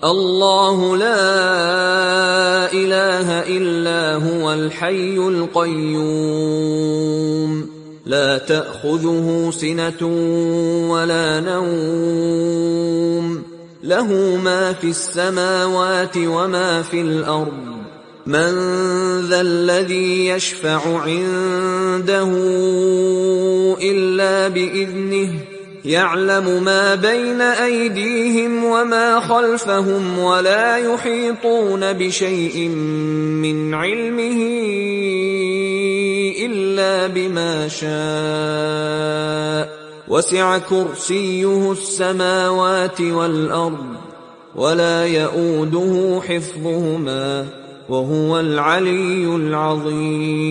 الله لا إله إلا هو الحي القيوم لا تأخذه سنة ولا نوم له ما في السماوات وما في الأرض من ذا الذي يشفع عنده إلا بإذنه يعلم ما بين أيديهم وما خلفهم ولا يحيطون بشيء من علمه إلا بما شاء وسع كرسيه السماوات والأرض ولا يئوده حفظهما وهو العلي العظيم